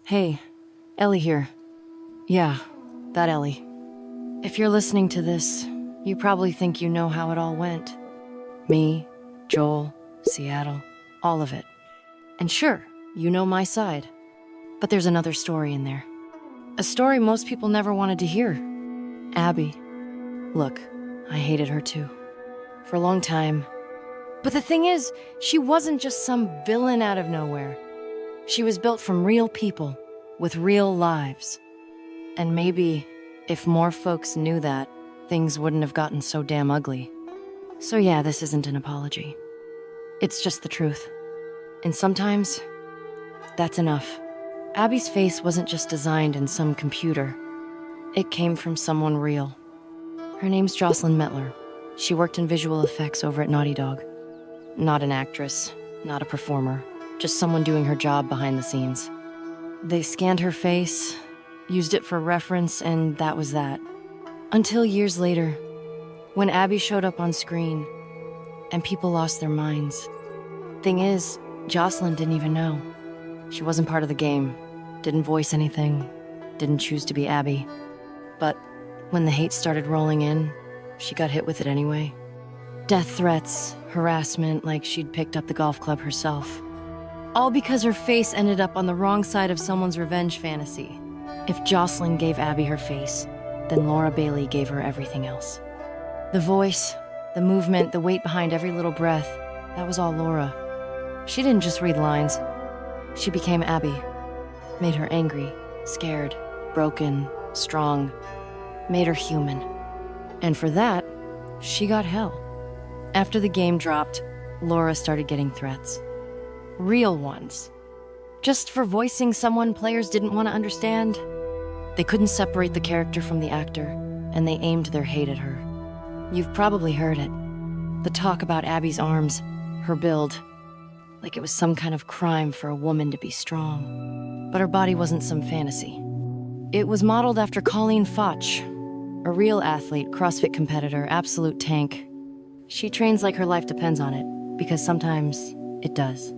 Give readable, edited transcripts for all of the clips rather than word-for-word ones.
Hey, Ellie here. Yeah, that Ellie. If you're listening to this, you probably think you know how it all went. Me, Joel, Seattle, all of it. And sure, you know my side. But there's another story in there. A story most people never wanted to hear. Abby. Look, I hated her too. For a long time. But the thing is, she wasn't just some villain out of nowhere. She was built from real people, with real lives. And maybe, if more folks knew that, things wouldn't have gotten so damn ugly. So yeah, this isn't an apology. It's just the truth. And sometimes, that's enough. Abby's face wasn't just designed in some computer. It came from someone real. Her name's Jocelyn Mettler. She worked in visual effects over at Naughty Dog. Not an actress, not a performer, just someone doing her job behind the scenes. They scanned her face, used it for reference, and that was that. Until years later, when Abby showed up on screen, and people lost their minds. Thing is, Jocelyn didn't even know. She wasn't part of the game, didn't voice anything, didn't choose to be Abby. But when the hate started rolling in, she got hit with it anyway. Death threats, harassment, like she'd picked up the golf club herself. All because her face ended up on the wrong side of someone's revenge fantasy. If Jocelyn gave Abby her face, then Laura Bailey gave her everything else. The voice, the movement, the weight behind every little breath, that was all Laura. She didn't just read lines. She became Abby. Made her angry, scared, broken, strong. Made her human. And for that, she got hell. After the game dropped, Laura started getting threats. Real ones. Just for voicing someone players didn't want to understand. They couldn't separate the character from the actor, and they aimed their hate at her. You've probably heard it. The talk about Abby's arms, her build. Like it was some kind of crime for a woman to be strong. But her body wasn't some fantasy. It was modeled after Colleen Fotsch, a real athlete, CrossFit competitor, absolute tank. She trains like her life depends on it, because sometimes it does.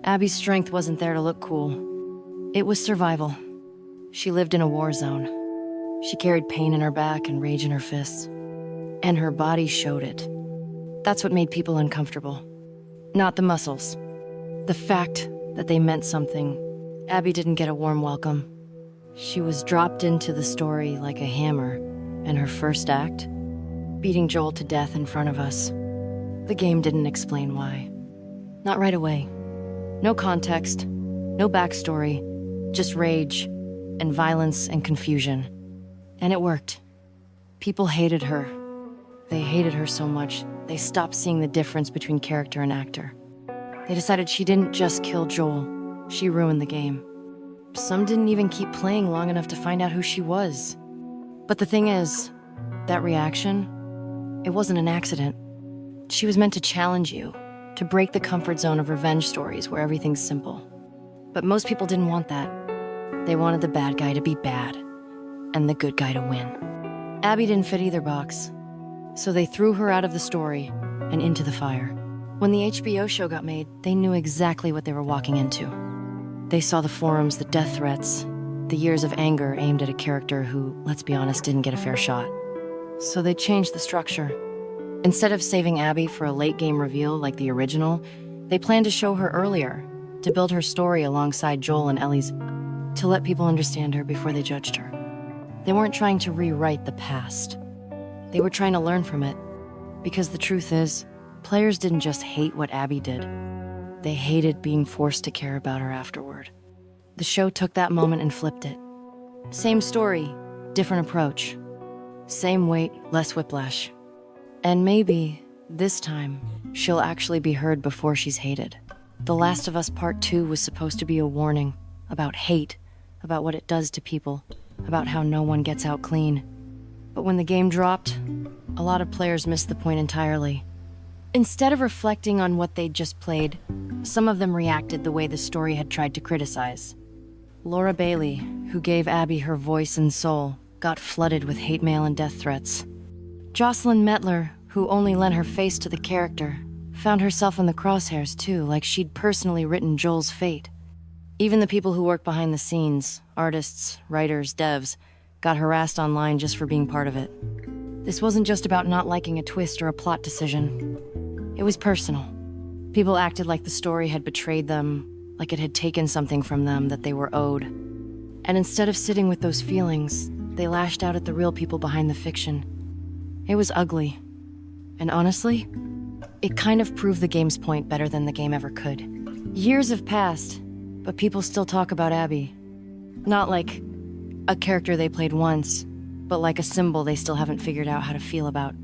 Abby's strength wasn't there to look cool. It was survival. She lived in a war zone. She carried pain in her back and rage in her fists. And her body showed it. That's what made people uncomfortable. Not the muscles. The fact that they meant something. Abby didn't get a warm welcome. She was dropped into the story like a hammer, and her first act, beating Joel to death in front of us. The game didn't explain why. Not right away. No context, no backstory, just rage and violence and confusion. And it worked. People hated her. They hated her so much, they stopped seeing the difference between character and actor. They decided she didn't just kill Joel, she ruined the game. Some didn't even keep playing long enough to find out who she was. But the thing is, that reaction, it wasn't an accident. She was meant to challenge you, to break the comfort zone of revenge stories where everything's simple. But most people didn't want that. They wanted the bad guy to be bad, and the good guy to win. Abby didn't fit either box, so they threw her out of the story and into the fire. When the HBO show got made, they knew exactly what they were walking into. They saw the forums, the death threats, the years of anger aimed at a character who, let's be honest, didn't get a fair shot. So they changed the structure. Instead of saving Abby for a late-game reveal like the original, they planned to show her earlier, to build her story alongside Joel and Ellie's, to let people understand her before they judged her. They weren't trying to rewrite the past. They were trying to learn from it. Because the truth is, players didn't just hate what Abby did. They hated being forced to care about her afterward. The show took that moment and flipped it. Same story, different approach. Same weight, less whiplash. And maybe, this time, she'll actually be heard before she's hated. The Last of Us Part 2 was supposed to be a warning about hate, about what it does to people, about how no one gets out clean. But when the game dropped, a lot of players missed the point entirely. Instead of reflecting on what they'd just played, some of them reacted the way the story had tried to criticize. Laura Bailey, who gave Abby her voice and soul, got flooded with hate mail and death threats. Jocelyn Mettler, who only lent her face to the character, found herself in the crosshairs too, like she'd personally written Joel's fate. Even the people who work behind the scenes, artists, writers, devs, got harassed online just for being part of it. This wasn't just about not liking a twist or a plot decision. It was personal. People acted like the story had betrayed them, like it had taken something from them that they were owed. And instead of sitting with those feelings, they lashed out at the real people behind the fiction. It was ugly. And honestly, it kind of proved the game's point better than the game ever could. Years have passed, but people still talk about Abby. Not like a character they played once, but like a symbol they still haven't figured out how to feel about.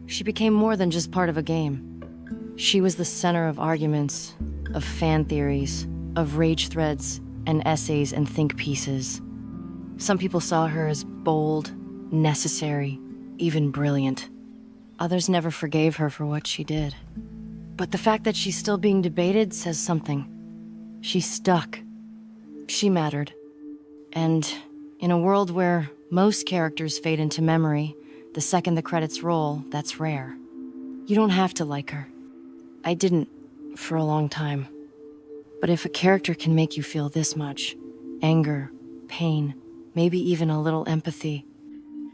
She became more than just part of a game. She was the center of arguments, of fan theories, of rage threads, and essays and think pieces. Some people saw her as bold, necessary, even brilliant. Others never forgave her for what she did. But the fact that she's still being debated says something. She stuck. She mattered. And in a world where most characters fade into memory the second the credits roll, that's rare. You don't have to like her. I didn't for a long time. But if a character can make you feel this much, anger, pain, maybe even a little empathy,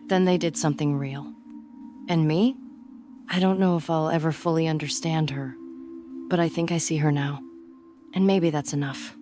then they did something real. And me? I don't know if I'll ever fully understand her, but I think I see her now. And maybe that's enough.